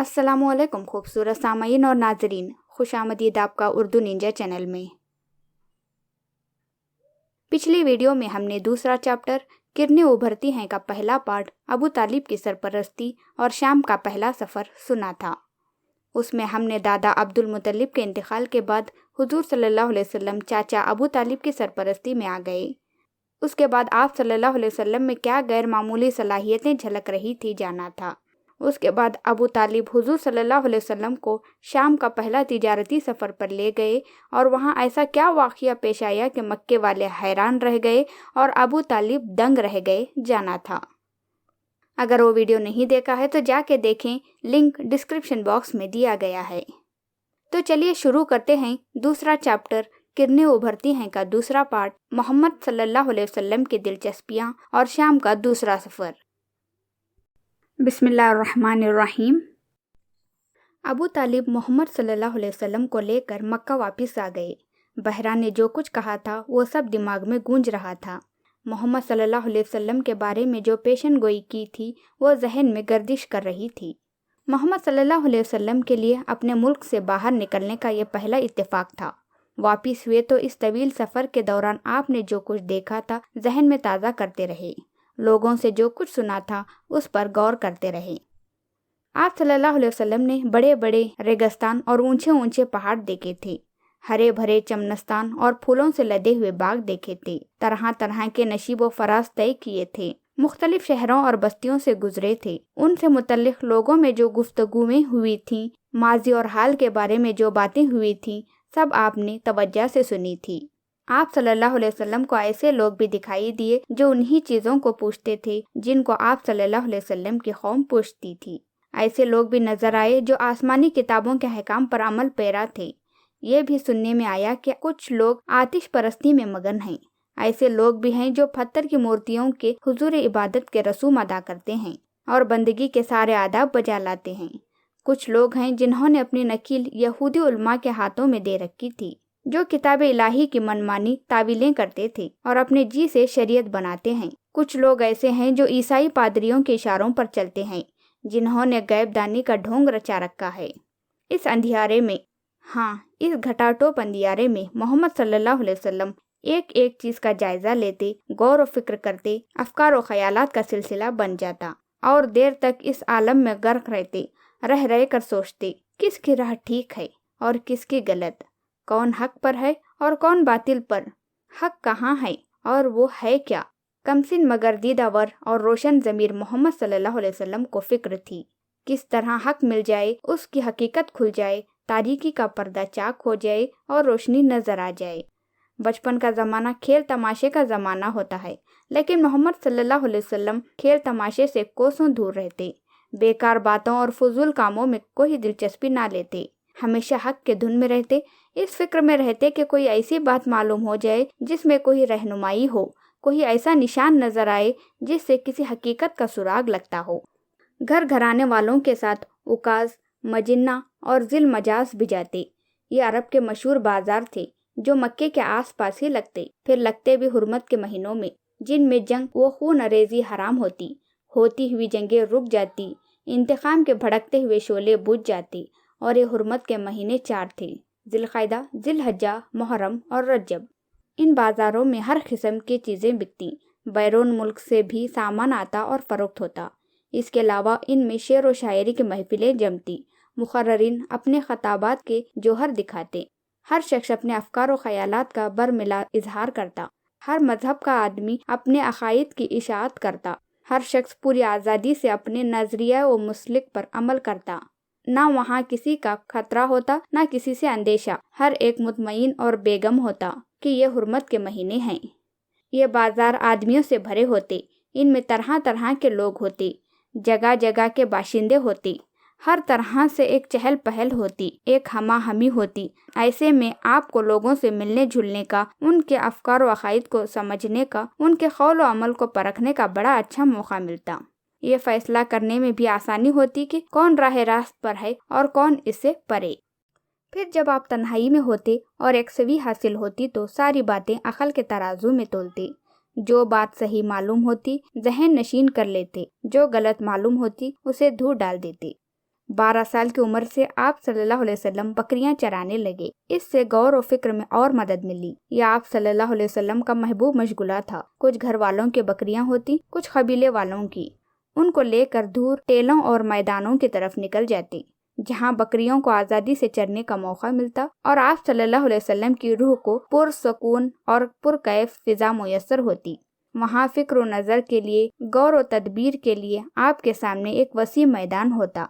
अस्सलामु अलैकुम खूबसूरत सामईन और नाजरीन, खुश आमदीद आपका उर्दू निंजा चैनल में। पिछली वीडियो में हमने दूसरा चैप्टर किरणें उभरती हैं का पहला पार्ट अबू तालिब की सरपरस्ती और शाम का पहला सफ़र सुना था। उसमें हमने दादा अब्दुल मुत्तलिब के इंतकाल के बाद हुजूर सल्लल्लाहु अलैहि वसल्लम चाचा अबू तालिब की सरपरस्ती में आ गए। उसके बाद आप सल्लल्लाहु अलैहि वसल्लम में क्या गैर मामूली सलाहियतें झलक रही थी जाना था। उसके बाद अबू तालिब हुजूर सल्लल्लाहु अलैहि वसल्लम को शाम का पहला तिजारती सफ़र पर ले गए और वहाँ ऐसा क्या वाक़या पेश आया कि मक्के वाले हैरान रह गए और अबू तालिब दंग रह गए जाना था। अगर वो वीडियो नहीं देखा है तो जाके देखें, लिंक डिस्क्रिप्शन बॉक्स में दिया गया है। तो चलिए शुरू करते हैं दूसरा चैप्टर किरणें उभरती हैं का दूसरा पार्ट, मोहम्मद सल्लल्लाहु अलैहि वसल्लम की दिलचस्पियाँ और शाम का दूसरा सफ़र। बिस्मिल्लाहिर्रहमानिर्रहीम। अबू तालिब मोहम्मद सल्लल्लाहु अलैहि वसल्लम को लेकर मक्का वापस आ गए। बहरा ने जो कुछ कहा था वो सब दिमाग में गूंज रहा था। मोहम्मद सल्लल्लाहु अलैहि वसल्लम के बारे में जो पेशन गोई की थी वो जहन में गर्दिश कर रही थी। मोहम्मद सल्लल्लाहु अलैहि वसल्लम के लिए अपने मुल्क से बाहर निकलने का ये पहला इत्तेफाक था। वापिस हुए तो इस तवील सफ़र के दौरान आपने जो कुछ देखा था जहन में ताज़ा करते रहे। लोगों से जो कुछ सुना था उस पर गौर करते रहे। आप सल्लल्लाहु अलैहि वसल्लम ने बड़े बड़े रेगिस्तान और ऊंचे ऊंचे पहाड़ देखे थे, हरे भरे चमनस्तान और फूलों से लदे हुए बाग देखे थे, तरह तरह के नशीब व फराज तय किए थे, मुख्तलिफ शहरों और बस्तियों से गुजरे थे। उनसे मुतल्लिक लोगों में जो गुफ्तगूएं हुई थीं, माजी और हाल के बारे में जो बातें हुई थीं, सब आपने तवज्जो से सुनी थी। आप सल्लल्लाहु अलैहि वसल्लम को ऐसे लोग भी दिखाई दिए जो उन्हीं चीज़ों को पूछते थे जिनको आप सल्लल्लाहु अलैहि वसल्लम की कौम पूछती थी। ऐसे लोग भी नजर आए जो आसमानी किताबों के अहकाम पर अमल पैरा थे। ये भी सुनने में आया कि कुछ लोग आतिश परस्ती में मगन हैं। ऐसे लोग भी हैं जो पत्थर की मूर्तियों के हुजूर इबादत के रसूम अदा करते हैं और बंदगी के सारे आदाब बजा लाते हैं। कुछ लोग हैं जिन्होंने अपनी नकील यहूदी उलमा के हाथों में दे रखी थी, जो किताब इलाही की मनमानी तावीलें करते थे और अपने जी से शरीयत बनाते हैं। कुछ लोग ऐसे हैं जो ईसाई पादरियों के इशारों पर चलते हैं, जिन्होंने गैबदानी का ढोंग रचा रखा है। इस अंधियारे में, इस घटाटोप अंधियारे में मोहम्मद सल्लल्लाहु अलैहि वसल्लम एक एक चीज का जायजा लेते, गौर व फिक्र करते, अफकार व ख्यालात का सिलसिला बन जाता और देर तक इस आलम में गर्क रहते, रह रह कर सोचते किसकी राह ठीक है और किसकी गलत, कौन हक पर है और कौन बातिल पर, हक कहाँ है और वो है क्या। कमसिन मगर दीदावर और रोशन ज़मीर मोहम्मद सल्लल्लाहु अलैहि वसल्लम को फिक्र थी, किस तरह हक मिल जाए, उसकी हकीकत खुल जाए, तारीकी का पर्दा चाक हो जाए और रोशनी नजर आ जाए। बचपन का ज़माना खेल तमाशे का ज़माना होता है, लेकिन मोहम्मद सल्लल्लाहु अलैहि वसल्लम खेल तमाशे से कोसों दूर रहते, बेकार बातों और फजूल कामों में कोई दिलचस्पी ना लेते, हमेशा हक के धुन में रहते, इस फिक्र में रहते कि कोई ऐसी बात मालूम हो जाए जिसमें कोई रहनुमाई हो, कोई ऐसा निशान नजर आए जिससे किसी हकीकत का सुराग लगता हो। घर घराने वालों के साथ उकाज, मजिन्ना और जिल मजाज भी जाते। ये अरब के मशहूर बाजार थे जो मक्के के आसपास ही लगते, फिर लगते भी हुर्मत के महीनों में, जिनमें जंग व खून अरेजी हराम होती हुई जंगें रुक जाती, इंतकाम के भड़कते हुए शोले बुझ जाते। और ये हुर्मत के महीने 4 थे, जिलक़ादा, जिलहज्जा, मुहर्रम और रजब। इन बाज़ारों में हर किस्म की चीज़ें बिकती, बैरून मुल्क से भी सामान आता और फ़रोख्त होता। इसके अलावा इनमें शेर व शायरी की महफिलें जमती, मुक़र्रिरीन अपने खताबात के जोहर दिखाते, हर शख्स अपने अफ़कार व ख़यालात का बरमिला इजहार करता, हर मजहब का आदमी अपने अक़ाइद की इशाअत करता, हर शख्स पूरी आज़ादी से अपने नज़रिया व मुस्लिक पर अमल करता। ना वहाँ किसी का खतरा होता, ना किसी से अंदेशा, हर एक मुतमईन और बेगम होता कि ये हुर्मत के महीने हैं। ये बाजार आदमियों से भरे होते, इनमें तरह तरह के लोग होते, जगह जगह के बाशिंदे होते, हर तरह से एक चहल पहल होती, एक हमा हमी होती। ऐसे में आपको लोगों से मिलने जुलने का, उनके अफकार व अक़ाइद को समझने का, उनके क़ौल व अमल को परखने का बड़ा अच्छा मौका मिलता। ये फैसला करने में भी आसानी होती कि कौन राह रास्त पर है और कौन इससे परे। फिर जब आप तन्हाई में होते और एक सवी हासिल होती तो सारी बातें अकल के तराजू में तोलते, जो बात सही मालूम होती जहन नशीन कर लेते, जो गलत मालूम होती उसे धूल डाल देते। 12 साल की उम्र से आप सल्लल्लाहु अलैहि वसल्लम बकरियां चराने लगे। इससे गौर और फिक्र में और मदद मिली। यह आप सल्लल्लाहु अलैहि वसल्लम का महबूब मशगुला था। कुछ घर वालों की बकरियां होती, कुछ कबीले वालों की। उनको लेकर दूर टेलों और मैदानों की तरफ निकल जाते, जहां बकरियों को आज़ादी से चरने का मौका मिलता और आप सल्लल्लाहु अलैहि वसल्लम की रूह को पुरसकून और पुरकैफ फिजा मुयस्सर होती। वहाँ फिक्र व नज़र के लिए, गौर व तदबीर के लिए आपके सामने एक वसी मैदान होता।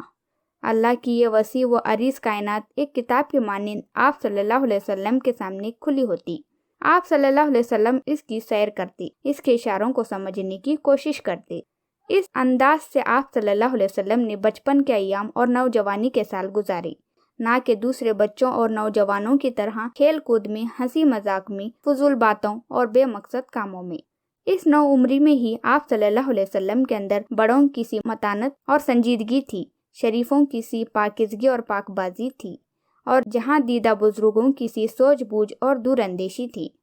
अल्लाह की ये वसी व अरीज कायनात एक किताब के मानिंद आप सल्लल्लाहु अलैहि वसल्लम के सामने खुली होती। आप सल्लल्लाहु अलैहि वसल्लम इसकी सैर करते, इसके इशारों को समझने की कोशिश करते। इस अंदाज से आप सल्लल्लाहु अलैहि वसल्लम ने बचपन के अय्याम और नौजवानी के साल गुजारे, ना कि दूसरे बच्चों और नौजवानों की तरह खेल कूद में, हंसी मजाक में, फजूल बातों और बेमकसद कामों में। इस नौ उम्री में ही आप सल्लल्लाहु अलैहि वसल्लम के अंदर बड़ों की सी मतानत और संजीदगी थी, शरीफों की सी पाकिज़गी और पाकबाजी थी, और जहां दीदा बुजुर्गों की सी सूझबूझ और दूरअंदेशी थी।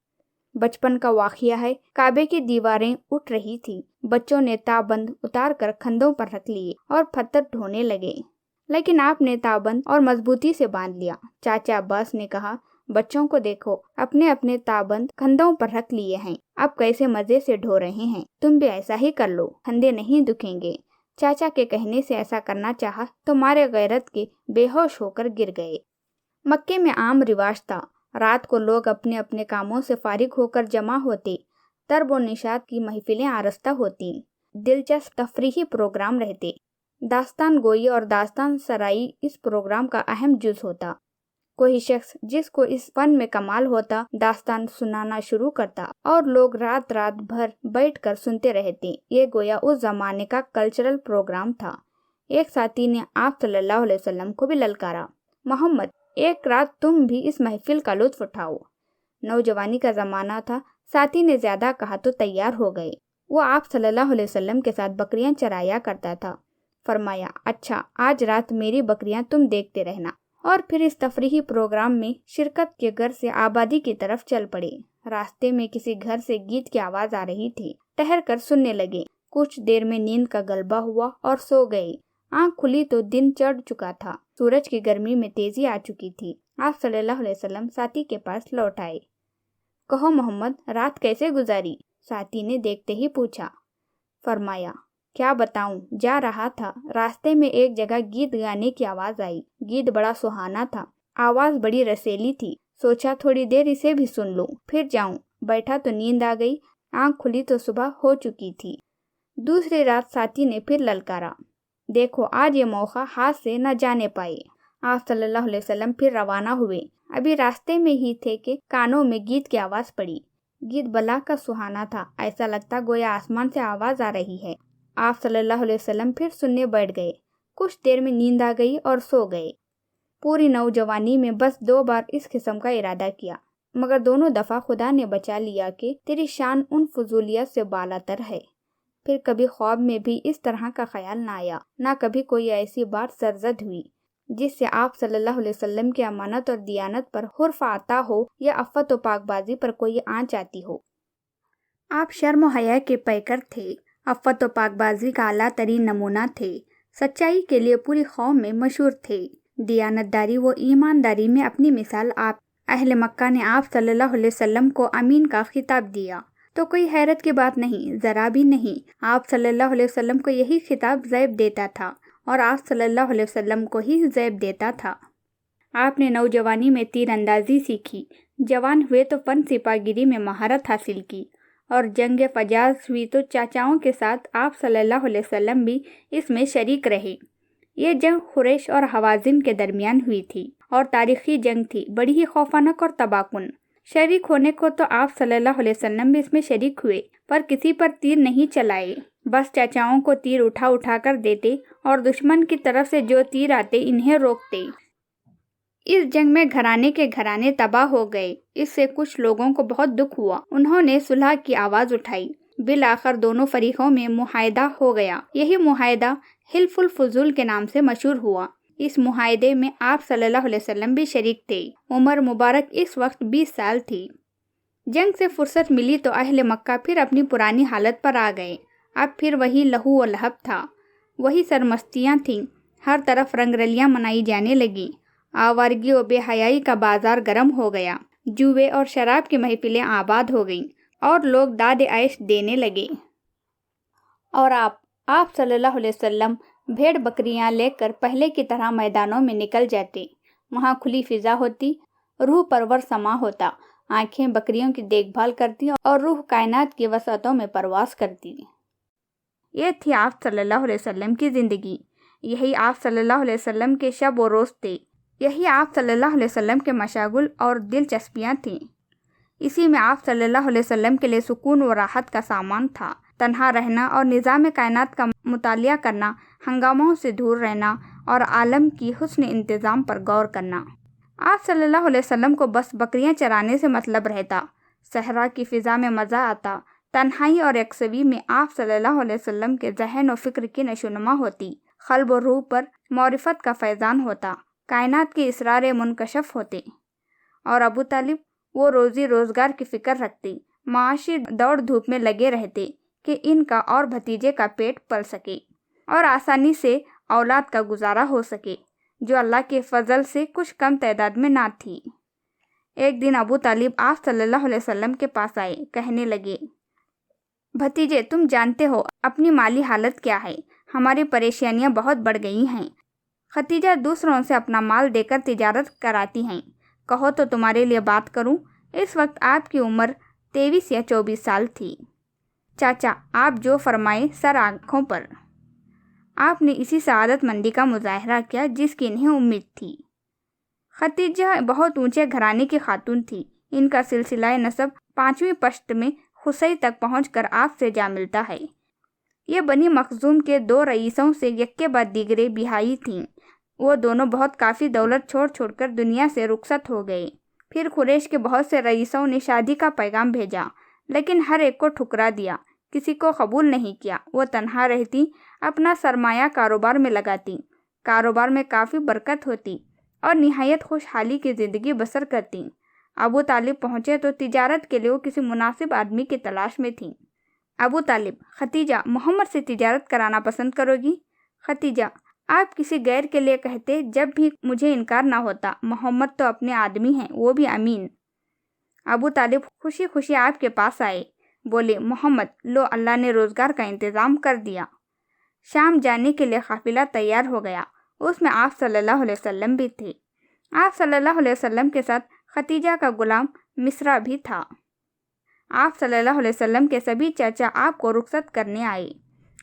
बचपन का वाक़िया है, काबे की दीवारें उठ रही थी। बच्चों ने ताबंद उतार कर कंधों पर रख लिए और पत्थर ढोने लगे, लेकिन आपने ताबंद और मजबूती से बांध लिया। चाचा अब्बास ने कहा, बच्चों को देखो, अपने अपने ताबंद कंधों पर रख लिए हैं, अब कैसे मजे से ढो रहे हैं, तुम भी ऐसा ही कर लो, कंधे नहीं दुखेंगे। चाचा के कहने से ऐसा करना चाहा तो मारे गैरत के बेहोश होकर गिर गए। मक्के में आम रिवाज था, रात को लोग अपने अपने कामों से फारिग होकर जमा होते, तरब व निशात की महफिलें आरस्ता होती, दिलचस्प तफरीही प्रोग्राम रहते। दास्तान गोई और दास्तान सराई इस प्रोग्राम का अहम जुज होता। कोई शख्स जिसको इस फन में कमाल होता दास्तान सुनाना शुरू करता और लोग रात रात भर बैठकर सुनते रहते। ये गोया उस जमाने का कल्चरल प्रोग्राम था। एक साथी ने आप सल्लल्लाहु अलैहि वसल्लम को भी ललकारा, मोहम्मद, एक रात तुम भी इस महफिल का लुत्फ उठाओ। नौजवानी का जमाना था, साथी ने ज्यादा कहा तो तैयार हो गए। वो आप सल्लल्लाहु अलैहि वसल्लम के साथ बकरियां चराया करता था। फरमाया, अच्छा, आज रात मेरी बकरियां तुम देखते रहना। और फिर इस तफरीही प्रोग्राम में शिरकत के घर से आबादी की तरफ चल पड़े। रास्ते में किसी घर से गीत की आवाज आ रही थी, ठहर कर सुनने लगे। कुछ देर में नींद का गलबा हुआ और सो गए। आँख खुली तो दिन चढ़ चुका था, सूरज की गर्मी में तेजी आ चुकी थी। आप सल्लल्लाहु अलैहि वसल्लम साथी के पास लौट आए। कहो मोहम्मद, रात कैसे गुजारी? साथी ने देखते ही पूछा। फरमाया, क्या बताऊं, जा रहा था, रास्ते में एक जगह गीत गाने की आवाज आई। गीत बड़ा सुहाना था, आवाज बड़ी रसीली थी। सोचा थोड़ी देर इसे भी सुन लूं, फिर जाऊं। बैठा तो नींद आ गई, आंख खुली तो सुबह हो चुकी थी। दूसरी रात साथी ने फिर ललकारा, देखो आज ये मौका हाथ से न जाने पाए। आप सल्लल्लाहु अलैहि वसल्लम फिर रवाना हुए। अभी रास्ते में ही थे कि कानों में गीत की आवाज पड़ी। गीत बला का सुहाना था, ऐसा लगता गोया आसमान से आवाज आ रही है। आप सल्लल्लाहु अलैहि वसल्लम फिर सुनने बैठ गए। कुछ देर में नींद आ गई और सो गए। पूरी नौजवानी में बस 2 बार इस किस्म का इरादा किया, मगर दोनों दफा खुदा ने बचा लिया कि तेरी शान उन फजूलियत से बालातर है। फिर कभी ख्वाब में भी इस तरह का ख्याल न आया, ना कभी कोई ऐसी बात सरजद हुई जिससे आप सल्लल्लाहु अलैहि वसल्लम की अमानत और दियानत पर हुर्फ आता हो या अफ़्फ़त व पाकबाजी पर कोई आंच आती हो। आप शर्म व हया के पैकर थे, अफ़्फ़त व पाकबाजी का आला तरीन नमूना थे, सच्चाई के लिए पूरी कौम में मशहूर थे। दियानतदारी व ईमानदारी में अपनी मिसाल आप अहले मक्का ने आप सल्लल्लाहु अलैहि वसल्लम को अमीन का खिताब दिया तो कोई हैरत की बात नहीं, ज़रा भी नहीं। आप सल्लल्लाहु अलैहि वसल्लम को यही खिताब ज़ैब देता था और आप सल्लल्लाहु अलैहि वसल्लम को ही ज़ैब देता था। आपने नौजवानी में तीर अंदाजी सीखी, जवान हुए तो फन सिपाहीगिरी में महारत हासिल की और जंग फजाज हुई तो चाचाओं के साथ आप सल्लल्लाहु अलैहि वसल्लम भी इसमें शरीक रहे। ये जंग कुरैश और हवाज़िन के दरमियान हुई थी और तारीखी जंग थी, बड़ी ही खौफनाक और तबाहकुन। शरीक होने को तो आप सल्लल्लाहु अलैहि वसल्लम भी इसमें शरीक हुए, पर किसी पर तीर नहीं चलाए, बस चाचाओं को तीर उठा उठा कर देते और दुश्मन की तरफ से जो तीर आते इन्हें रोकते। इस जंग में घराने के घराने तबाह हो गए। इससे कुछ लोगों को बहुत दुख हुआ। उन्होंने सुलह की आवाज उठाई। बिल आखिर दोनों फरीकों में मुआहदा हो गया। यही मुआहदा हिल्फुल फुजूल के नाम से मशहूर हुआ। इस मुआहदे में आप सल्लल्लाहु अलैहि वसल्लम भी शरीक थे। उम्र मुबारक इस वक्त 20 साल थी। जंग से फुर्सत मिली तो अहले मक्का फिर अपनी पुरानी हालत पर आ गए। अब फिर वही लहू व लहब था, वही सरमस्तियाँ थीं। ہر طرف رنگ رلیاں منائی جانے لگیں۔ آوارگی و بے حیائی کا بازار گرم ہو گیا، جوئے اور شراب کی محفلیں آباد ہو گئیں اور لوگ داد عیش دینے لگے۔ اور آپ صلی اللہ علیہ وسلم بھیڑ بکریاں لے کر پہلے کی طرح میدانوں میں نکل جاتے۔ وہاں کھلی فضا ہوتی، روح پرور سما ہوتا، آنکھیں بکریوں کی دیکھ بھال کرتی اور روح کائنات کی وسعتوں میں پرواز کرتی۔ یہ تھی آپ صلی اللہ علیہ وسلم کی زندگی، یہی آپ صلی اللہ علیہ وسلم کے شب و روز تھے، یہی آپ صلی اللہ علیہ وسلم کے مشاغل اور دلچسپیاں تھیں۔ اسی میں آپ صلی اللہ علیہ وسلم کے لیے سکون و راحت کا سامان تھا، تنہا رہنا اور نظام کائنات کا مطالعہ کرنا، ہنگاموں سے دور رہنا اور عالم کی حسن انتظام پر غور کرنا۔ آپ صلی اللہ علیہ وسلم کو بس بکریاں چرانے سے مطلب رہتا، صحرا کی فضا میں مزہ آتا، تنہائی اور یکسوئی میں آپ صلی اللہ علیہ وسلم کے ذہن و فکر کی نشوونما ہوتی، قلب و روح پر معرفت کا فیضان ہوتا، کائنات کے اسرار منکشف ہوتے۔ اور ابو طالب وہ روزی روزگار کی فکر رکھتے، معاشی دوڑ دھوپ میں لگے رہتے کہ ان کا اور بھتیجے کا پیٹ پل سکے اور آسانی سے اولاد کا گزارا ہو سکے، جو اللہ کے فضل سے کچھ کم تعداد میں نہ تھی۔ ایک دن ابو طالب آپ صلی اللہ علیہ وسلم کے پاس آئے، کہنے لگے، بھتیجے تم جانتے ہو اپنی مالی حالت کیا ہے، ہماری پریشانیاں بہت بڑھ گئی ہیں۔ ختیجہ دوسروں سے اپنا مال دے کر تجارت کراتی ہیں، کہو تو تمہارے لیے بات کروں۔ اس وقت آپ کی عمر 23 یا 24 سال تھی۔ چاچا آپ جو فرمائے سر آنکھوں پر۔ آپ نے اسی سعادت مندی کا مظاہرہ کیا جس کی انہیں امید تھی۔ ختیجہ بہت اونچے گھرانے کی خاتون تھی، ان کا سلسلہ نسب 5ویں پشت میں خصی تک پہنچ کر آپ سے جا ملتا ہے۔ یہ بنی مخزوم کے 2 رئیسوں سے یک کے بعد دیگرے بیاہی تھیں، وہ دونوں بہت کافی دولت چھوڑ کر دنیا سے رخصت ہو گئے۔ پھر قریش کے بہت سے رئیسوں نے شادی کا پیغام بھیجا، لیکن ہر ایک کو ٹھکرا دیا، کسی کو قبول نہیں کیا۔ وہ تنہا رہتی، اپنا سرمایہ کاروبار میں لگاتی، کاروبار میں کافی برکت ہوتی اور نہایت خوشحالی کی زندگی بسر کرتی۔ ابو طالب پہنچے تو تجارت کے لیے وہ کسی مناسب آدمی کی تلاش میں تھیں۔ ابو طالب، ختیجہ محمد سے تجارت کرانا پسند کرو گی؟ ختیجہ، آپ کسی غیر کے لیے کہتے جب بھی مجھے انکار نہ ہوتا، محمد تو اپنے آدمی ہیں، وہ بھی امین۔ ابو طالب خوشی خوشی آپ کے پاس آئے، بولے، محمد لو اللہ نے روزگار کا انتظام کر دیا۔ شام جانے کے لیے قافلہ تیار ہو گیا، اس میں آپ صلی اللہ علیہ وسلم بھی تھے۔ آپ صلی اللہ علیہ وسلم کے ساتھ ختیجہ کا غلام مصرع بھی تھا۔ آپ صلی اللہ علیہ وسلم کے سبھی چاچا آپ کو رخصت کرنے آئے۔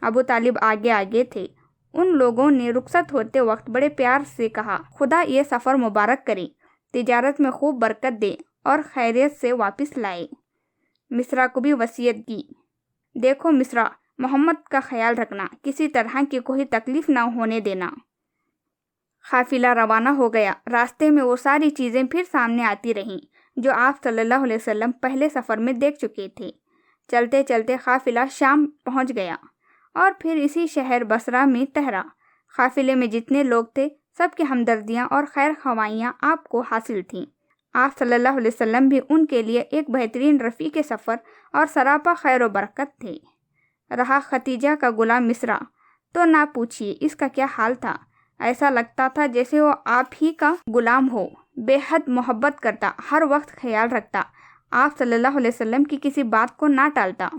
ابو طالب آگے آگے تھے۔ ان لوگوں نے رخصت ہوتے وقت بڑے پیار سے کہا، خدا یہ سفر مبارک کرے، تجارت میں خوب برکت دے اور خیریت سے واپس لائے۔ مصرع کو بھی وصیت کی، دیکھو مصرع، محمد کا خیال رکھنا، کسی طرح کی کوئی تکلیف نہ ہونے دینا۔ قافلہ روانہ ہو گیا۔ راستے میں وہ ساری چیزیں پھر سامنے آتی رہیں جو آپ صلی اللہ علیہ وسلم پہلے سفر میں دیکھ چکے تھے۔ چلتے چلتے قافلہ شام پہنچ گیا اور پھر اسی شہر بصرہ میں ٹھہرا۔ قافلے میں جتنے لوگ تھے سب کی ہمدردیاں اور خیر خوائیاں آپ کو حاصل تھیں۔ آپ صلی اللہ علیہ وسلم بھی ان کے لیے ایک بہترین رفیق سفر اور سراپا خیر و برکت تھے۔ رہا ختیجہ کا غلام مصرع، تو نہ پوچھیے اس کا کیا حال تھا۔ ایسا لگتا تھا جیسے وہ آپ ہی کا غلام ہو، بے حد محبت کرتا، ہر وقت خیال رکھتا، آپ صلی اللہ علیہ وسلم کی کسی بات کو نہ ٹالتا۔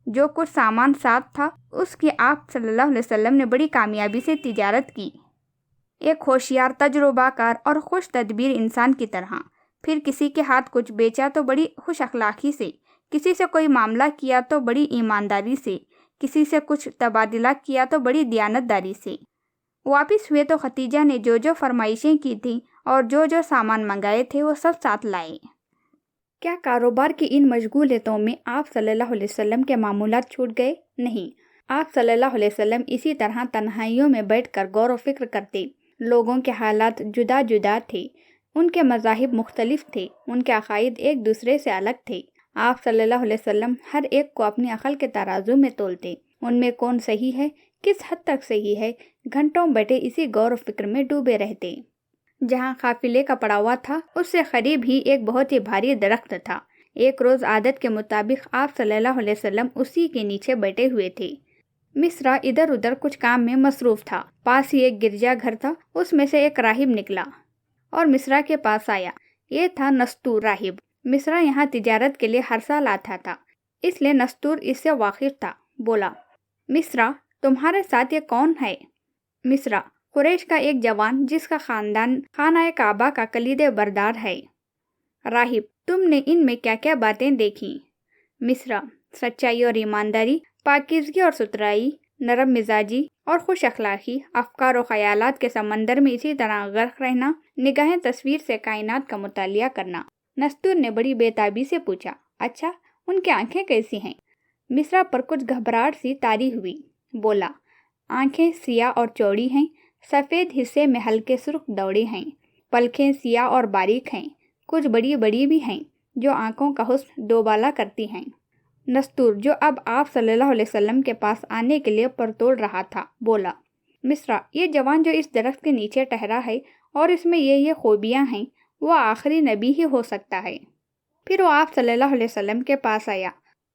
جو کچھ سامان ساتھ تھا اس کی آپ صلی اللہ علیہ وسلم نے بڑی کامیابی سے تجارت کی، ایک ہوشیار، تجربہ کار اور خوش تدبیر انسان کی طرح۔ پھر کسی کے ہاتھ کچھ بیچا تو بڑی خوش اخلاقی سے، کسی سے کوئی معاملہ کیا تو بڑی ایمانداری سے، کسی سے کچھ تبادلہ کیا تو بڑی دیانت داری سے۔ واپس ہوئے تو ختیجہ نے جو جو فرمائشیں کی تھیں اور جو جو سامان منگائے تھے وہ سب ساتھ لائے۔ کیا کاروبار کی ان مشغولیتوں میں آپ صلی اللہ علیہ وسلم کے معمولات چھوٹ گئے؟ نہیں، آپ صلی اللہ علیہ وسلم اسی طرح تنہائیوں میں بیٹھ کر غور و فکر کرتے۔ لوگوں کے حالات جدا جدا تھے، ان کے مذاہب مختلف تھے، ان کے عقائد ایک دوسرے سے الگ تھے۔ آپ صلی اللہ علیہ وسلم ہر ایک کو اپنی عقل کے ترازو میں تولتے، ان میں کون صحیح ہے، کس حد تک صحیح ہے، گھنٹوں بیٹھے اسی غور و فکر میں ڈوبے رہتے۔ جہاں قافلے کا پڑاوا تھا اس سے قریب ہی ایک بہت ہی بھاری درخت تھا۔ ایک روز عادت کے مطابق آپ صلی اللہ علیہ وسلم اسی کے نیچے بیٹھے ہوئے تھے۔ मिस्रा इधर उधर कुछ काम में मसरूफ था। पास ही एक गिरजा घर था, उसमें से एक राहिब निकला और मिस्रा के पास आया। ये था नस्तूर राहिब। मिस्रा यहाँ तिजारत के लिए हर साल आता था, इसलिए नस्तूर इससे वाकिफ था। बोला, मिस्रा तुम्हारे साथ ये कौन है? मिस्रा, कुरैश का एक जवान जिसका खानदान खाना काबा का कलीदे बरदार है। राहिब, तुमने इनमें क्या क्या बातें देखी? मिस्रा, सच्चाई और ईमानदारी, पाकीज़गी और सुथराई, नरम मिजाजी और खुश अखलाकी, अफकार और ख्यालात के समंदर में इसी तरह गर्क रहना, निगाहें तस्वीर से कायनात का मुतालिया करना। नस्तूर ने बड़ी बेताबी से पूछा, अच्छा उनकी आंखें कैसी हैं? मिस्रा पर कुछ घबराहट सी तारी हुई। बोला, आंखें सियाह और चौड़ी हैं, सफ़ेद हिस्से में हल्के सुर्ख दौड़े हैं, पलकें सियाह और बारीक हैं, कुछ बड़ी बड़ी भी हैं जो आंखों का हुस्न दोबाला करती हैं। नस्तूर, जो अब आप सल्लल्लाहु अलैहि वसल्लम के पास आने के लिए परतोड़ रहा था, बोला, मिस्रा ये जवान जो इस दरख्त के नीचे ठहरा है और इसमें ये खूबियाँ हैं, वो आखिरी नबी ही हो सकता है। फिर वो आप सल्लल्लाहु अलैहि वसल्लम के पास आया।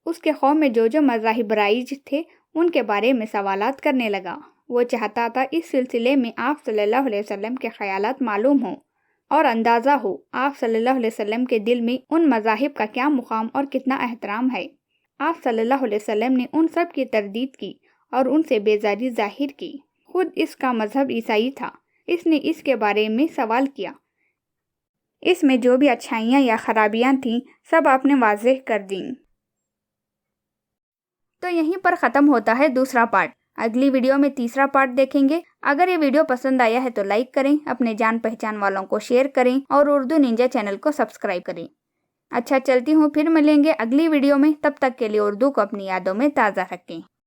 उसके कौम में जो मज़ाहिब राइज थे उनके बारे में सवालात करने लगा। वो चाहता था इस सिलसिले में आप सल्लल्लाहु अलैहि वसल्लम के ख्यालात मालूम हो और अंदाज़ा हो आप सल्लल्लाहु अलैहि वसल्लम के दिल में उन मज़ाहिब का क्या मुकाम और कितना एहतराम है। आप सल्लल्लाहु अलैहि वसल्लम ने उन सब की तरदीद की और उनसे बेजारी जाहिर की। खुद इसका मजहब ईसाई था। इसने इसके बारे में सवाल किया। इसमें जो भी अच्छाइयाँ या खराबियाँ थीं सब आपने वाज़ेह कर दी। तो यहीं पर ख़त्म होता है दूसरा पार्ट। अगली वीडियो में तीसरा पार्ट देखेंगे। अगर ये वीडियो पसंद आया है तो लाइक करें, अपने जान पहचान वालों को शेयर करें और उर्दू निंजा चैनल को सब्सक्राइब करें। अच्छा, चलती हूँ, फिर मिलेंगे अगली वीडियो में। तब तक के लिए उर्दू को अपनी यादों में ताज़ा रखें।